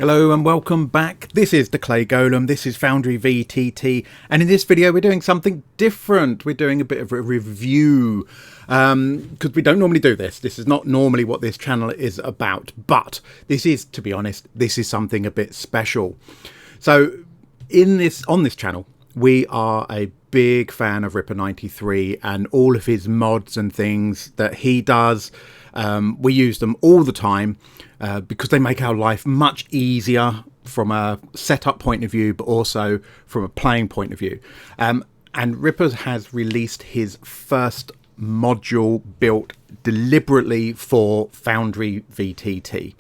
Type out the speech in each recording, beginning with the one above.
Hello and welcome back. This is the Clay Golem, this is Foundry VTT, and in this video we're doing something different. We're doing a bit of a review, because we don't normally do this. This is not normally what this channel is about, but this is, to be honest, this is something a bit special. So on this channel, we are a big fan of Ripper93 and all of his mods and things that he does. We use them all the time because they make our life much easier from a setup point of view, but also from a playing point of view. And Ripper has released his first module built deliberately for Foundry VTT.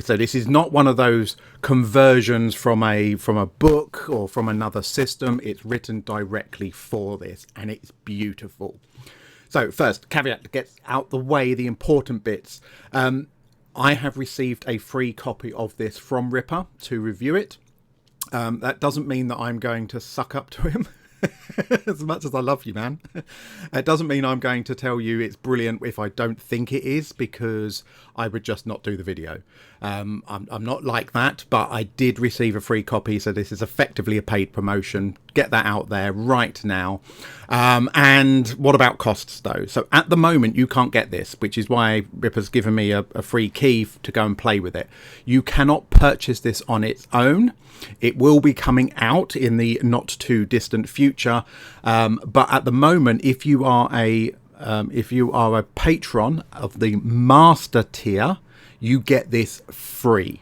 So this is not one of those conversions from a book or from another system. It's written directly for this, and it's beautiful. So first, caveat to get out the way, the important bits. I have received a free copy of this from Ripper to review it. That doesn't mean that I'm going to suck up to him. As much as I love you, man. It doesn't mean I'm going to tell you it's brilliant if I don't think it is, because I would just not do the video. I'm not like that, but I did receive a free copy, so this is effectively a paid promotion. Get that out there right now. And what about costs though? So at the moment you can't get this, which is why Ripper's given me a free key to go and play with it. You cannot purchase this on its own. It will be coming out in the not too distant future, but at the moment, if you are a patron of the master tier, you get this free.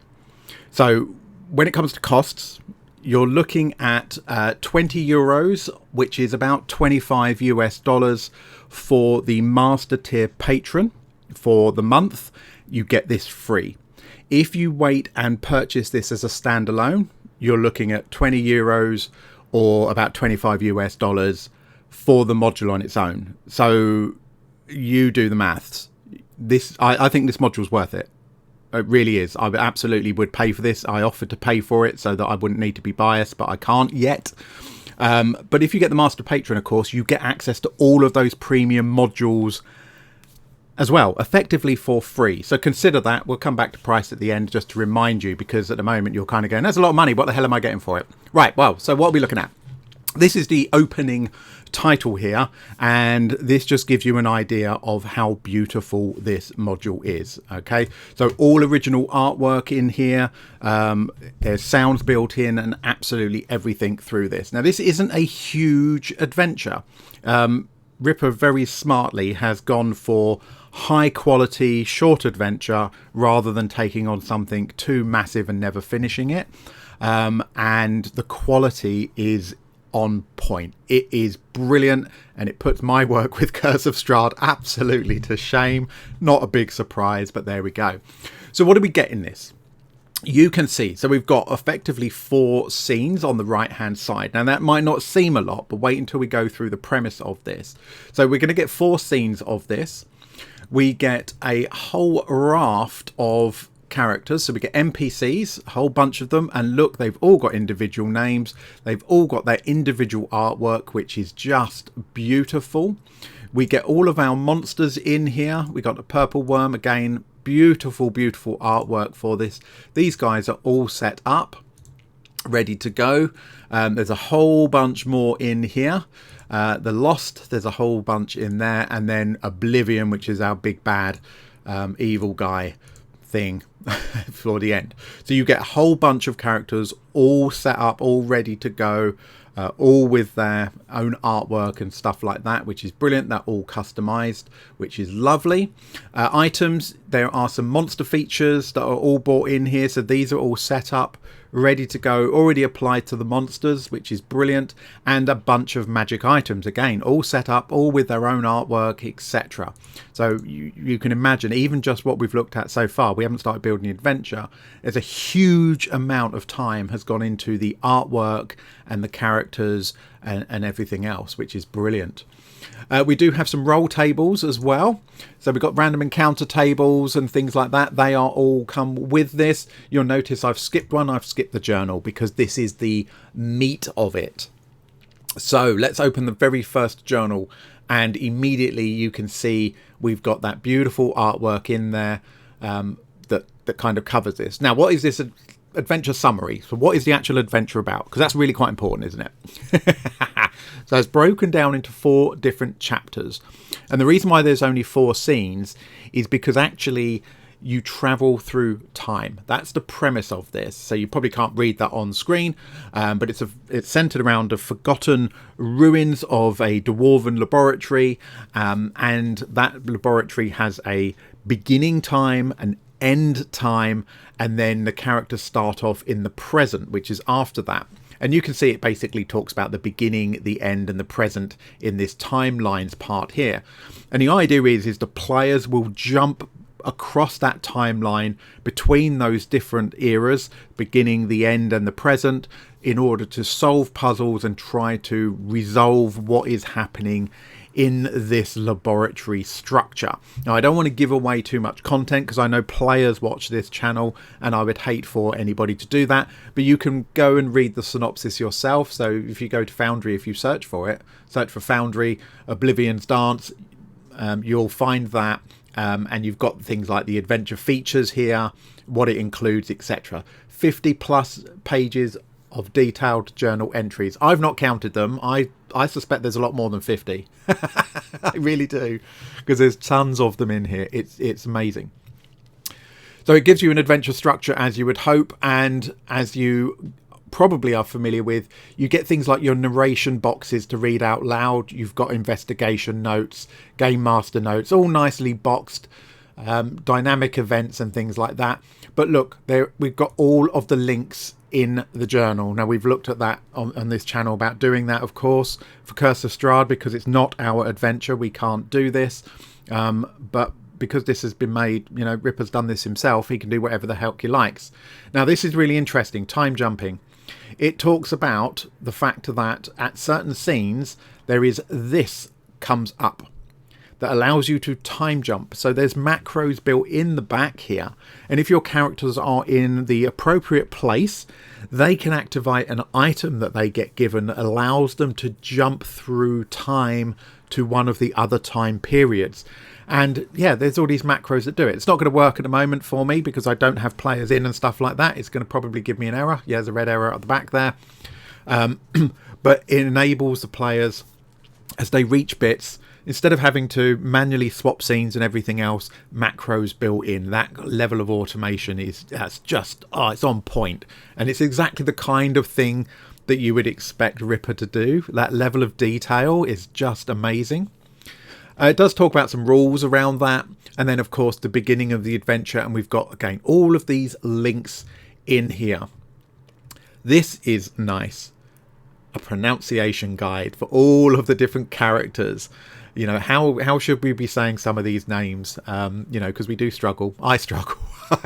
So when it comes to costs, you're looking at 20 euros, which is about 25 US dollars for the master tier patron for the month. You get this free. If you wait and purchase this as a standalone, you're looking at 20 euros or about 25 US dollars for the module on its own. So you do the maths. I think this module's worth it. It really is. I absolutely would pay for this. I offered to pay for it so that I wouldn't need to be biased, but I can't yet. But if you get the Master Patron, of course, you get access to all of those premium modules as well, effectively for free. So consider that. We'll come back to price at the end just to remind you, because at the moment you're kind of going, there's a lot of money. What the hell am I getting for it? Right. Well, so what are we looking at? This is the opening title here, and this just gives you an idea of how beautiful this module is. Okay, so all original artwork in here. There's sounds built in and absolutely everything through this. Now, this isn't a huge adventure. Ripper very smartly has gone for high quality, short adventure rather than taking on something too massive and never finishing it. And the quality is on point. It is brilliant, and it puts my work with Curse of Strahd absolutely to shame. Not a big surprise, but there we go. So what do we get in this? You can see, so we've got effectively 4 scenes on the right hand side. Now that might not seem a lot, but wait until we go through the premise of this. So we're going to get 4 scenes of this. We get a whole raft of characters. So we get NPCs, a whole bunch of them, and look, they've all got individual names. They've all got their individual artwork, which is just beautiful. We get all of our monsters in here. We got the purple worm again. Beautiful, beautiful artwork for this. These guys are all set up, ready to go. There's a whole bunch more in here. The Lost, there's a whole bunch in there, and then Oblivion, which is our big bad evil guy thing for the end. So you get a whole bunch of characters all set up, all ready to go, all with their own artwork and stuff like that, which is brilliant. They're all customized, which is lovely. Items, there are some monster features that are all brought in here, so these are all set up, ready to go, already applied to the monsters, which is brilliant, and a bunch of magic items, again, all set up, all with their own artwork, etc. So you can imagine, even just what we've looked at so far, we haven't started building the adventure, there's a huge amount of time has gone into the artwork and the characters and everything else, which is brilliant. We do have some roll tables as well. So we've got random encounter tables and things like that. They are all come with this. You'll notice I've skipped one. I've skipped the journal because this is the meat of it. So let's open the very first journal, and immediately you can see we've got that beautiful artwork in there that kind of covers this. Now, what is this adventure summary. So what is the actual adventure about? Because that's really quite important, isn't it? So it's broken down into 4 different chapters. And the reason why there's only 4 scenes is because actually you travel through time. That's the premise of this. So you probably can't read that on screen, but it's centered around the forgotten ruins of a dwarven laboratory, and that laboratory has a beginning time, an end time, and then the characters start off in the present, which is after that. And you can see it basically talks about the beginning, the end, and the present in this timelines part here. And the idea is the players will jump across that timeline between those different eras, beginning, the end, and the present, in order to solve puzzles and try to resolve what is happening in this laboratory structure. Now, I don't want to give away too much content because I know players watch this channel and I would hate for anybody to do that, but you can go and read the synopsis yourself. So if you go to Foundry, if you search for Foundry Oblivions Dance, you'll find that, and you've got things like the adventure features here, what it includes, etc. 50 plus pages of detailed journal entries. I've not counted them. I suspect there's a lot more than 50. I really do, because there's tons of them in here. It's amazing. So it gives you an adventure structure, as you would hope, and as you probably are familiar with, you get things like your narration boxes to read out loud. You've got investigation notes, game master notes, all nicely boxed, dynamic events and things like that. But look, we've got all of the links in the journal. Now, we've looked at that on this channel about doing that, of course, for Curse of Strahd, because it's not our adventure. We can't do this. But because this has been made, you know, Ripper's done this himself, he can do whatever the heck he likes. Now, this is really interesting, time jumping. It talks about the fact that at certain scenes, there is this comes up that allows you to time jump. So there's macros built in the back here. And if your characters are in the appropriate place, they can activate an item that they get given that allows them to jump through time to one of the other time periods. And yeah, there's all these macros that do it. It's not going to work at the moment for me because I don't have players in and stuff like that. It's going to probably give me an error. Yeah, there's a red error at the back there. But it enables the players, as they reach bits, instead of having to manually swap scenes and everything else, macros built in. That level of automation that's just, it's on point. And it's exactly the kind of thing that you would expect Ripper to do. That level of detail is just amazing. It does talk about some rules around that. And then, of course, the beginning of the adventure. And we've got, again, all of these links in here. This is nice. A pronunciation guide for all of the different characters. You know, how should we be saying some of these names? You know, because we do struggle. I struggle.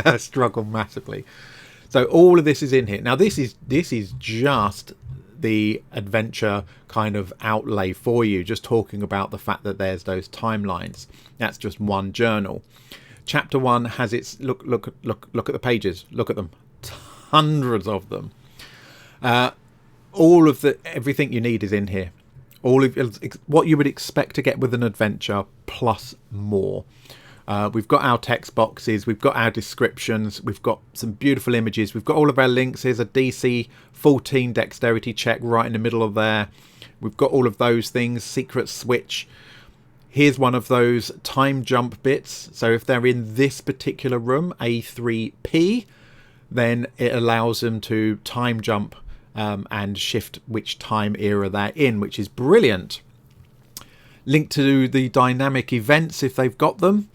I struggle massively. So all of this is in here. Now, this is just the adventure kind of outlay for you, just talking about the fact that there's those timelines. That's just one journal. Chapter 1 has its look at the pages. Look at them. Hundreds of them. All of everything you need is in here. All of what you would expect to get with an adventure, plus more. We've got our text boxes, we've got our descriptions, we've got some beautiful images, we've got all of our links. Here's a DC 14 dexterity check right in the middle of there. We've got all of those things, secret switch. Here's one of those time jump bits. So if they're in this particular room, A3P, then it allows them to time jump and shift which time era they're in, which is brilliant. Link to the dynamic events if they've got them.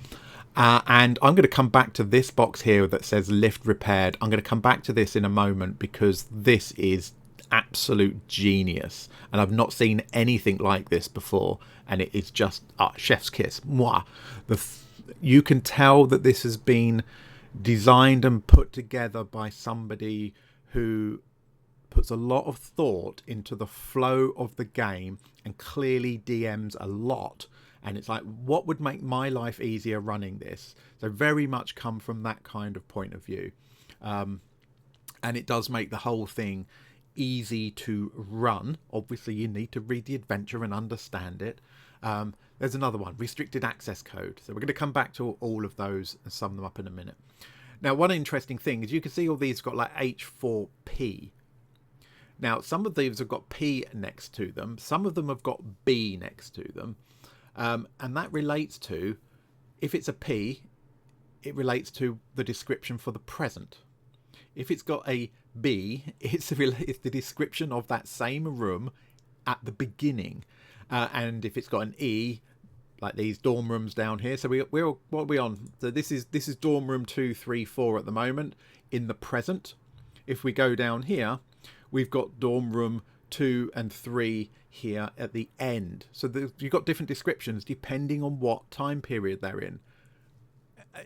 And I'm going to come back to this box here that says lift repaired. I'm going to come back to this in a moment because this is absolute genius. And I've not seen anything like this before. And it is just chef's kiss. Mwah. You can tell that this has been designed and put together by somebody who puts a lot of thought into the flow of the game and clearly DMs a lot. And it's like, what would make my life easier running this? So very much come from that kind of point of view. And it does make the whole thing easy to run. Obviously, you need to read the adventure and understand it. There's another one, restricted access code. So we're going to come back to all of those and sum them up in a minute. Now, one interesting thing is you can see all these got like H4P. Now, some of these have got P next to them. Some of them have got B next to them. And that relates to, if it's a P, it relates to the description for the present. If it's got a B, it's the description of that same room at the beginning. And if it's got an E, like these dorm rooms down here. So we're what are we on? So this is dorm room 2, 3, 4 at the moment in the present. If we go down here, we've got dorm room 2 and 3 here at the end. So you've got different descriptions depending on what time period they're in.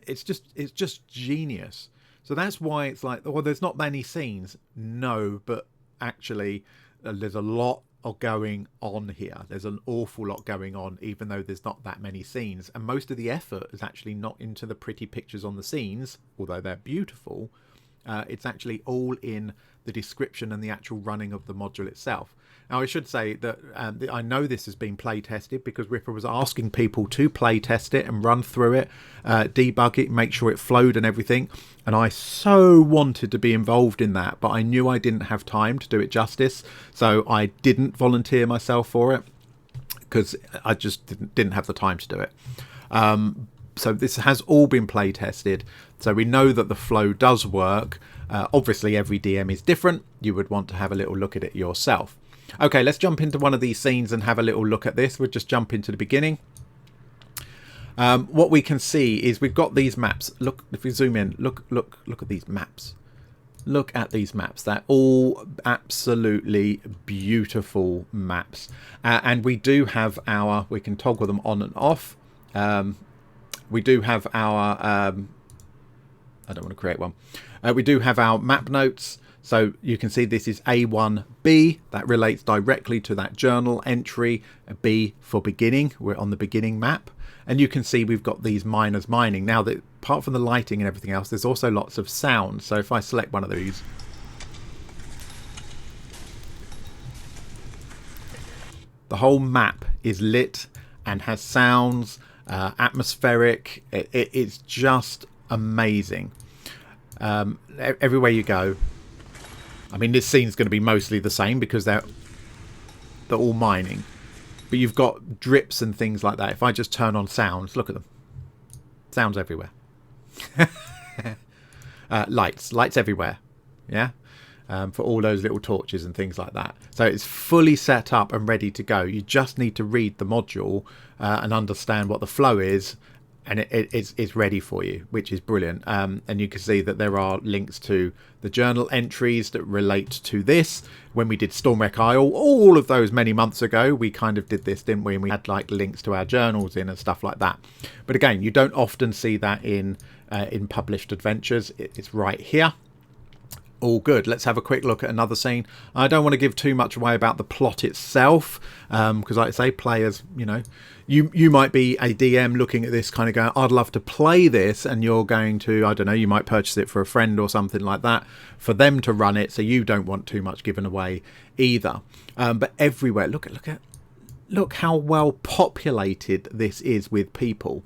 It's just genius. So that's why it's like, well, there's not many scenes. No, but actually there's a lot going on here. There's an awful lot going on, even though there's not that many scenes. And most of the effort is actually not into the pretty pictures on the scenes, although they're beautiful. It's actually all in the description and the actual running of the module itself. Now, I should say that I know this has been play tested because Ripper was asking people to play test it and run through it, debug it, make sure it flowed and everything. And I so wanted to be involved in that, but I knew I didn't have time to do it justice. So I didn't volunteer myself for it because I just didn't have the time to do it. So this has all been play tested. So we know that the flow does work. Obviously, every DM is different. You would want to have a little look at it yourself. Okay, let's jump into one of these scenes and have a little look at this. We'll just jump into the beginning. What we can see is we've got these maps. Look, if we zoom in, look at these maps. Look at these maps. They're all absolutely beautiful maps. And we do have our, we can toggle them on and off. We do have our, I don't want to create one. We do have our map notes. So you can see this is A1B. That relates directly to that journal entry. B for beginning. We're on the beginning map. And you can see we've got these miners mining. Now, that apart from the lighting and everything else, there's also lots of sound. So if I select one of these, the whole map is lit and has sounds, atmospheric. It's just amazing. Everywhere you go. I mean, this scene's going to be mostly the same because they're all mining. But you've got drips and things like that. If I just turn on sounds, look at them. Sounds everywhere. Lights everywhere. Yeah. For all those little torches and things like that. So it's fully set up and ready to go. You just need to read the module and understand what the flow is. And it's ready for you, which is brilliant. And you can see that there are links to the journal entries that relate to this. When we did Stormwreck Isle, all of those many months ago, we kind of did this, didn't we? And we had like links to our journals in and stuff like that. But again, you don't often see that in published adventures. It's right here. All good. Let's have a quick look at another scene. I don't want to give too much away about the plot itself, because like I say, players, you know, you might be a DM looking at this kind of going, I'd love to play this, and you're going to, I don't know, you might purchase it for a friend or something like that for them to run it, so you don't want too much given away either. But everywhere, look how well populated this is with people.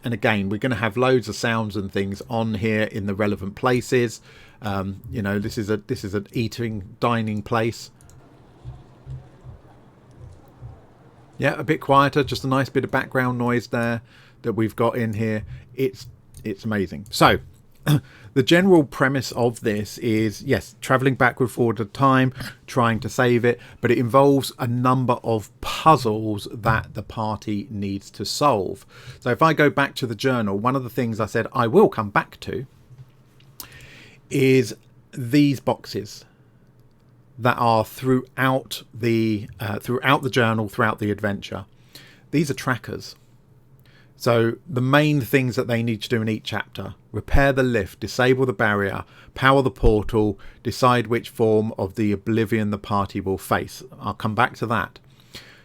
And again, we're going to have loads of sounds and things on here in the relevant places. You know, this is an eating, dining place. Yeah, a bit quieter, just a nice bit of background noise there that we've got in here. It's amazing. So the general premise of this is, yes, traveling backward, forward in time, trying to save it, but it involves a number of puzzles that the party needs to solve. So if I go back to the journal, one of the things I said I will come back to is these boxes that are throughout the journal, throughout the adventure. These are trackers. So the main things that they need to do in each chapter: repair the lift, disable the barrier, power the portal, decide which form of the Oblivion the party will face. I'll come back to that.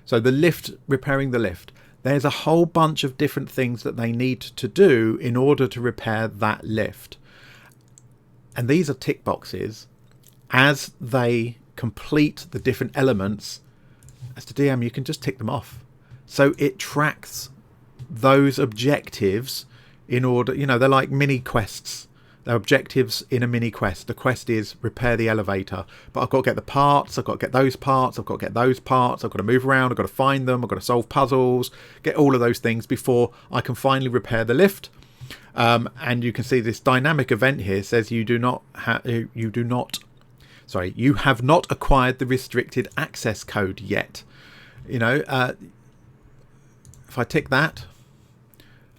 So the lift, repairing the lift. There's a whole bunch of different things that they need to do in order to repair that lift. And these are tick boxes. As they complete the different elements, as the DM, you can just tick them off. So it tracks those objectives in order, you know, they're like mini quests. They're objectives in a mini quest. The quest is repair the elevator, but I've got to get the parts, I've got to get those parts, I've got to get those parts, I've got to move around, I've got to find them, I've got to solve puzzles, get all of those things before I can finally repair the lift. And you can see this dynamic event here says you have not acquired the restricted access code yet. You know, if I tick that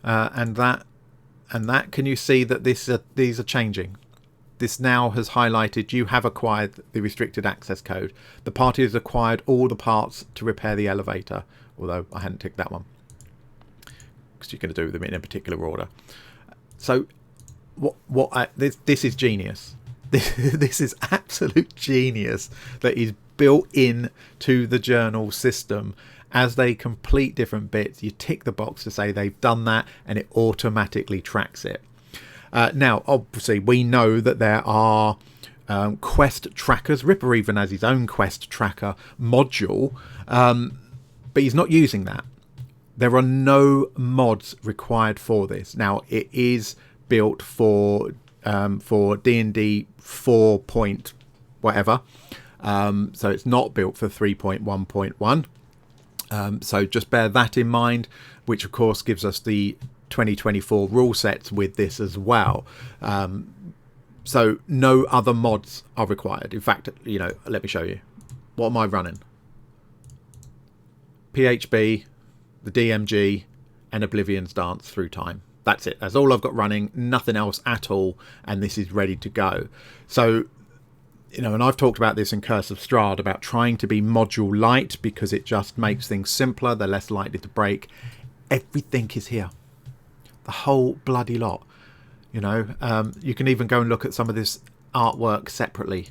and that, can you see that these are changing? This now has highlighted you have acquired the restricted access code. The party has acquired all the parts to repair the elevator, although I hadn't ticked that one because you're going to do them in a particular order. So this is genius. This is absolute genius that is built in to the journal system. As they complete different bits, you tick the box to say they've done that, and it automatically tracks it. Now, obviously, we know that there are quest trackers. Ripper even has his own quest tracker module, but he's not using that. There are no mods required for this. Now, it is built for D&D 4 point whatever, so it's not built for 3.1.1. So just bear that in mind, which of course gives us the 2024 rule sets with this as well. So no other mods are required. In fact, you know, let me show you. What am I running? PHB, the DMG, and Oblivions Dance Through Time. That's it. That's all I've got running. Nothing else at all. And this is ready to go. So, you know, and I've talked about this in Curse of Strahd about trying to be module light because it just makes things simpler. They're less likely to break. Everything is here. The whole bloody lot. You know, you can even go and look at some of this artwork separately.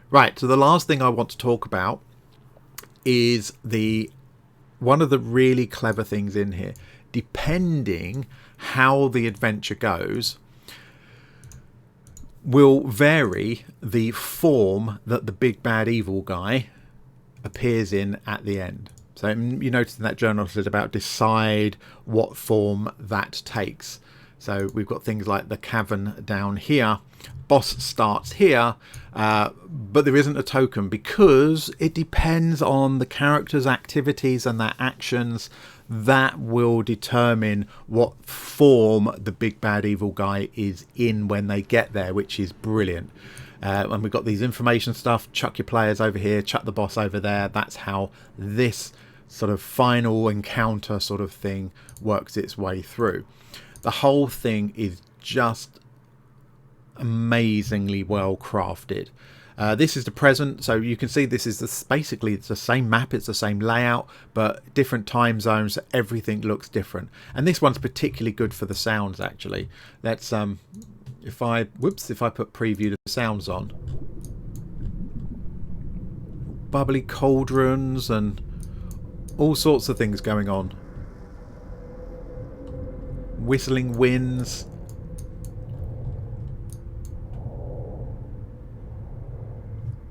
Right. So the last thing I want to talk about is one of the really clever things in here. Depending how the adventure goes, will vary the form that the big bad evil guy appears in at the end. So you notice in that journal it says about decide what form that takes. So we've got things like the cavern down here. Boss starts here, but there isn't a token because it depends on the character's activities and their actions. That will determine what form the big bad evil guy is in when they get there, which is brilliant. And we've got these information stuff. Chuck your players over here, chuck the boss over there. That's how this sort of final encounter sort of thing works its way through. The whole thing is just amazingly well crafted. This is the present, so you can see this is basically it's the same map, it's the same layout, but different time zones. Everything looks different, and this one's particularly good for the sounds. Actually, let's if I put preview the sounds on, bubbly cauldrons and all sorts of things going on, whistling winds.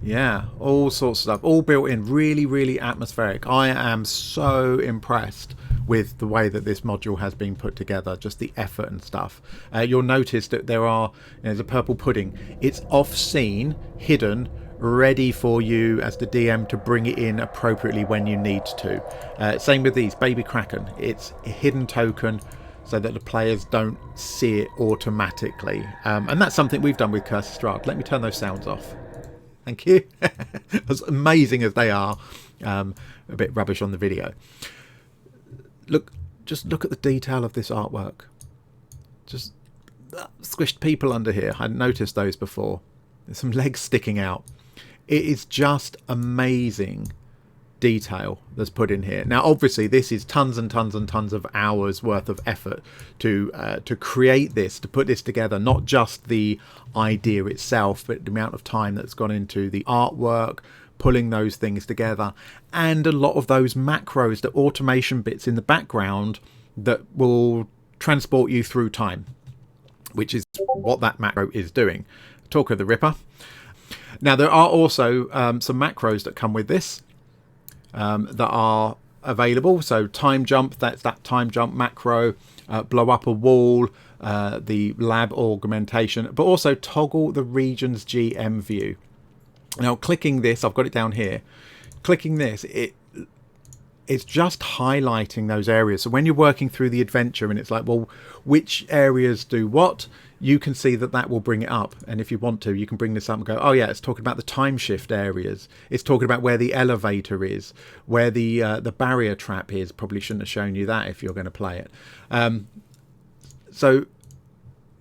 Yeah, all sorts of stuff, all built in, really, really atmospheric. I am so impressed with the way that this module has been put together, just the effort and stuff. You'll notice that there's a purple pudding. It's off-scene, hidden, ready for you as the DM to bring it in appropriately when you need to. Same with these, Baby Kraken. It's a hidden token so that the players don't see it automatically. And that's something we've done with Curse of Strahd. Let me turn those sounds off. Thank you. As amazing as they are, a bit rubbish on the video. Just look at the detail of this artwork. Just squished people under here. I hadn't noticed those before. There's some legs sticking out. It is just amazing detail that's put in here. Now, obviously, this is tons and tons and tons of hours worth of effort to create this, to put this together. Not just the idea itself, but the amount of time that's gone into the artwork, pulling those things together, and a lot of those macros, the automation bits in the background that will transport you through time, which is what that macro is doing. Talk of the Ripper. Now, there are also some macros that come with this. That are available. So time jump, that's that time jump macro, blow up a wall, the lab augmentation, but also toggle the region's GM view. Now clicking this, I've got it down here, clicking this, it's just highlighting those areas. So when you're working through the adventure and it's like, well, which areas do what, you can see that that will bring it up. And if you want to, you can bring this up and go, oh yeah, it's talking about the time shift areas. It's talking about where the elevator is, where the barrier trap is. Probably shouldn't have shown you that if you're going to play it. So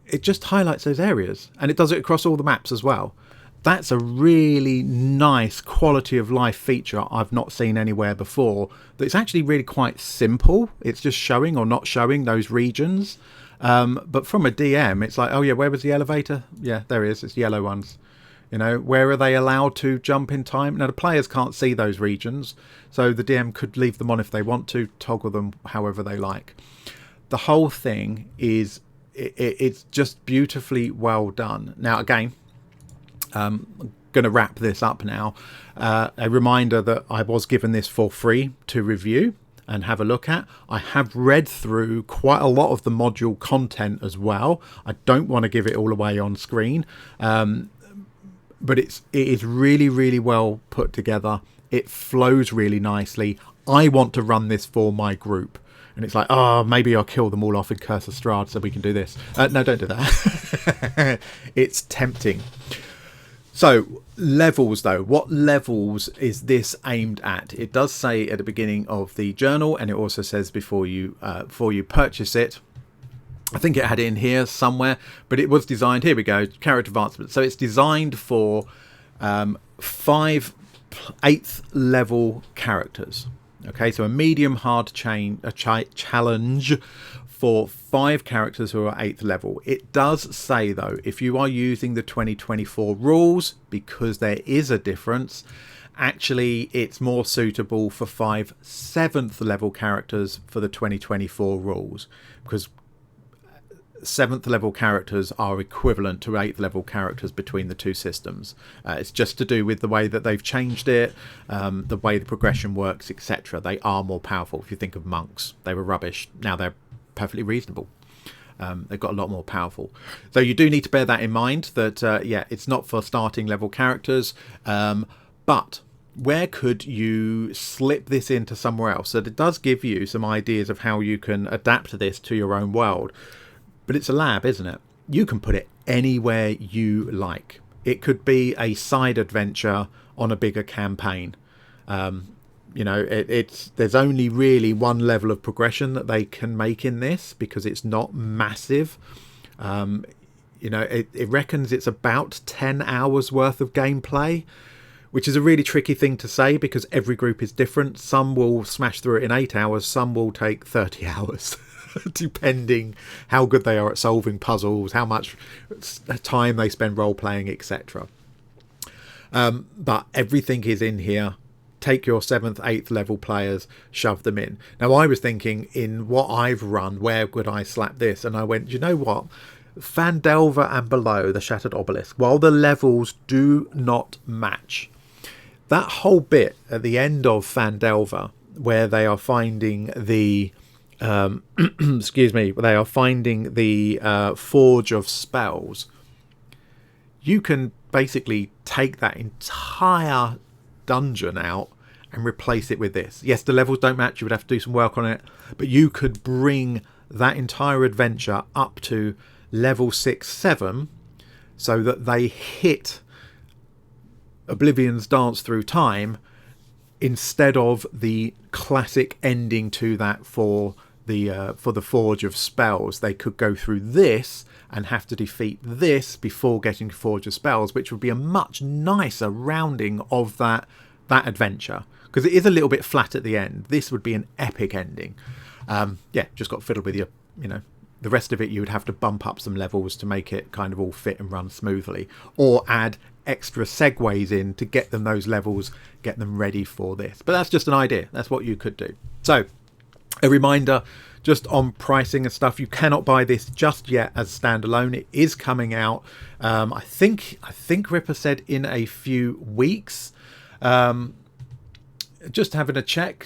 it just highlights those areas, and it does it across all the maps as well. That's a really nice quality of life feature I've not seen anywhere before. That's actually really quite simple. It's just showing or not showing those regions. But from a DM, it's like, oh yeah, where was the elevator? Yeah, there it is. It's yellow ones. You know, where are they allowed to jump in time? Now, the players can't see those regions, so the DM could leave them on if they want to, toggle them however they like. The whole thing is, it's just beautifully well done. Now, again, I'm going to wrap this up now. A reminder that I was given this for free to review and have a look at. I have read through quite a lot of the module content as well. I don't want to give it all away on screen, but it is really, really well put together. It flows really nicely. I want to run this for my group. And it's like, oh, maybe I'll kill them all off in Curse of Strahd so we can do this. No, don't do that. It's tempting. So levels though, what levels is this aimed at? It does say at the beginning of the journal, and it also says before you purchase it. I think it had it in here somewhere, but it was designed, here we go, character advancement. So it's designed for 5 8th level characters. Okay, so a medium hard challenge for 5 characters who are 8th level. It does say though, if you are using the 2024 rules, because there is a difference, actually it's more suitable for 5 7th level characters for the 2024 rules, because 7th level characters are equivalent to 8th level characters between the two systems. It's just to do with the way that they've changed it, the way the progression works, etc. They are more powerful. If you think of monks, they were rubbish. Now they're perfectly reasonable. They've got a lot more powerful. So you do need to bear that in mind, that yeah, it's not for starting level characters, but where could you slip this into somewhere else? So it does give you some ideas of how you can adapt this to your own world. But it's a lab, isn't it? You can put it anywhere you like. It could be a side adventure on a bigger campaign. You know, there's only really one level of progression that they can make in this, because it's not massive. You know, it reckons it's about 10 hours worth of gameplay, which is a really tricky thing to say because every group is different. Some will smash through it in 8 hours, some will take 30 hours. Depending how good they are at solving puzzles, how much time they spend role-playing, etc. But everything is in here. Take your 7th, 8th level players, shove them in. Now, I was thinking, in what I've run, where would I slap this? And I went, you know what? Phandelver and below, the Shattered Obelisk, while the levels do not match, that whole bit at the end of Phandelver, where they are finding the... excuse me, they are finding the Forge of Spells. You can basically take that entire dungeon out and replace it with this. Yes, the levels don't match, you would have to do some work on it, but you could bring that entire adventure up to level 6, 7, so that they hit Oblivion's Dance Through Time instead of the classic ending to that for the Forge of Spells. They could go through this and have to defeat this before getting to Forge of Spells, which would be a much nicer rounding of that adventure, because it is a little bit flat at the end. This would be an epic ending. Yeah, just got fiddled with you know, the rest of it you would have to bump up some levels to make it kind of all fit and run smoothly, or add extra segues in to get them those levels, get them ready for this. But that's just an idea. That's what you could do. So a reminder just on pricing and stuff, you cannot buy this just yet as standalone. It is coming out, I think Ripper said in a few weeks. just having a check.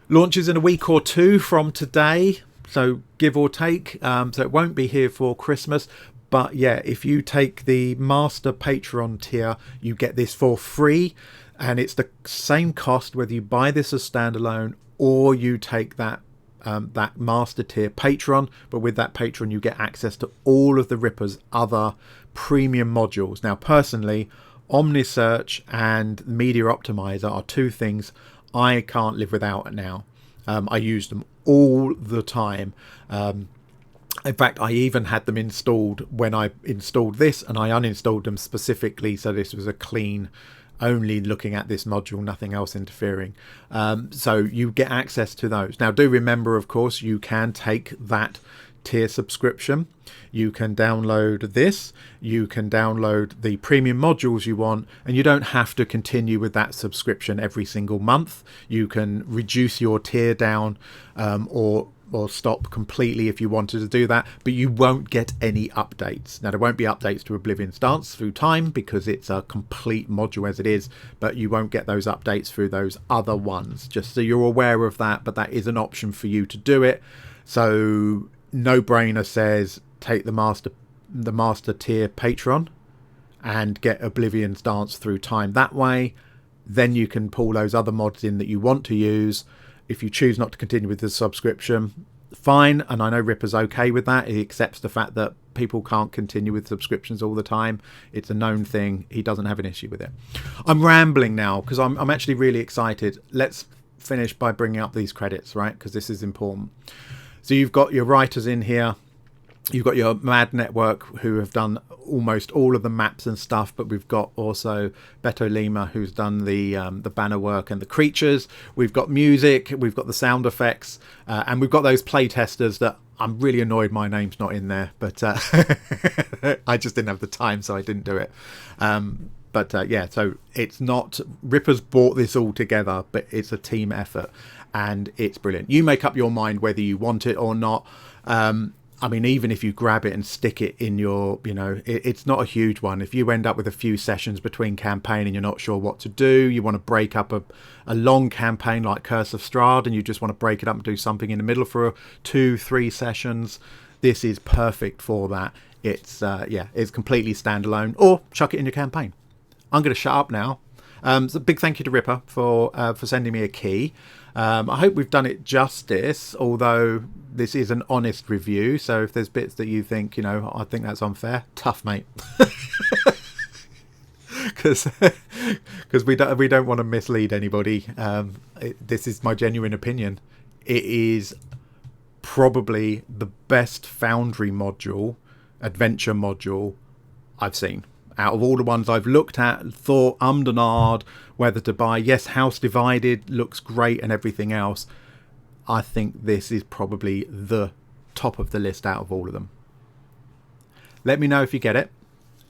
Launches in a week or two from today, so give or take. So it won't be here for Christmas. But yeah, if you take the Master Patreon tier, you get this for free. And it's the same cost whether you buy this as standalone or you take that that Master tier Patreon. But with that Patreon, you get access to all of the Ripper's other premium modules. Now, personally, OmniSearch and Media Optimizer are two things I can't live without now. I use them all the time. In fact, I even had them installed when I installed this, and I uninstalled them specifically so this was a clean, only looking at this module, nothing else interfering. So you get access to those. Now, do remember, of course, you can take that tier subscription. You can download this, you can download the premium modules you want, and you don't have to continue with that subscription every single month. You can reduce your tier down or stop completely if you wanted to do that, but you won't get any updates. Now, there won't be updates to Oblivions Dance through time because it's a complete module as it is, but you won't get those updates through those other ones, just so you're aware of that. But that is an option for you to do it. So no brainer says take the master tier Patreon and get Oblivion's Dance through time that way. Then you can pull those other mods in that you want to use. If you choose not to continue with the subscription, fine. And I know Ripper's okay with that. He accepts the fact that people can't continue with subscriptions all the time. It's a known thing. He doesn't have an issue with it. I'm rambling now because I'm actually really excited. Let's finish by bringing up these credits, right? Because this is important. So you've got your writers in here. You've got your Mad Network who have done almost all of the maps and stuff, but we've got also Beto Lima who's done the banner work and the creatures. We've got music, we've got the sound effects, and we've got those play testers that I'm really annoyed my name's not in there, but I just didn't have the time, so I didn't do it. Yeah, so it's not Ripper's brought this all together, but it's a team effort and it's brilliant. You make up your mind whether you want it or not. I mean, even if you grab it and stick it in your, it's not a huge one. If you end up with a few sessions between campaign and you're not sure what to do, you want to break up a long campaign like Curse of Strahd and you just want to break it up and do something in the middle for 2-3 sessions, this is perfect for that. It's it's completely standalone, or chuck it in your campaign. I'm going to shut up now. So big thank you to Ripper for sending me a key. I hope we've done it justice, although this is an honest review. So if there's bits that you think, I think that's unfair, tough, mate. Because we don't want to mislead anybody. This is my genuine opinion. It is probably the best Foundry module, adventure module I've seen. Out of all the ones I've looked at, thought, and ahed whether to buy. Yes, House Divided looks great and everything else. I think this is probably the top of the list out of all of them. Let me know if you get it.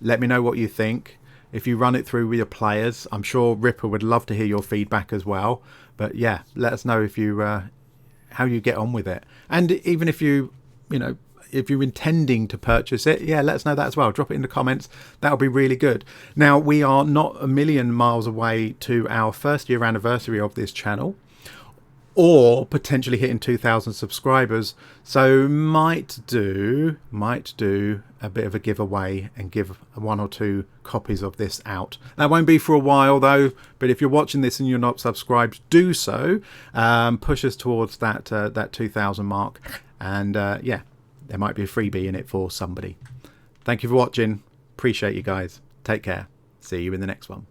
Let me know what you think. If you run it through with your players, I'm sure Ripper would love to hear your feedback as well. But yeah, let us know if you how you get on with it. And even if if you're intending to purchase it, yeah, let us know that as well. Drop it in the comments. That'll be really good. Now, we are not a million miles away to our 1st year anniversary of this channel, or potentially hitting 2,000 subscribers. So might do a bit of a giveaway and give 1 or 2 copies of this out. That won't be for a while though, but if you're watching this and you're not subscribed, do so. Push us towards that 2,000 mark, and yeah, there might be a freebie in it for somebody. Thank you for watching. Appreciate you guys. Take care. See you in the next one.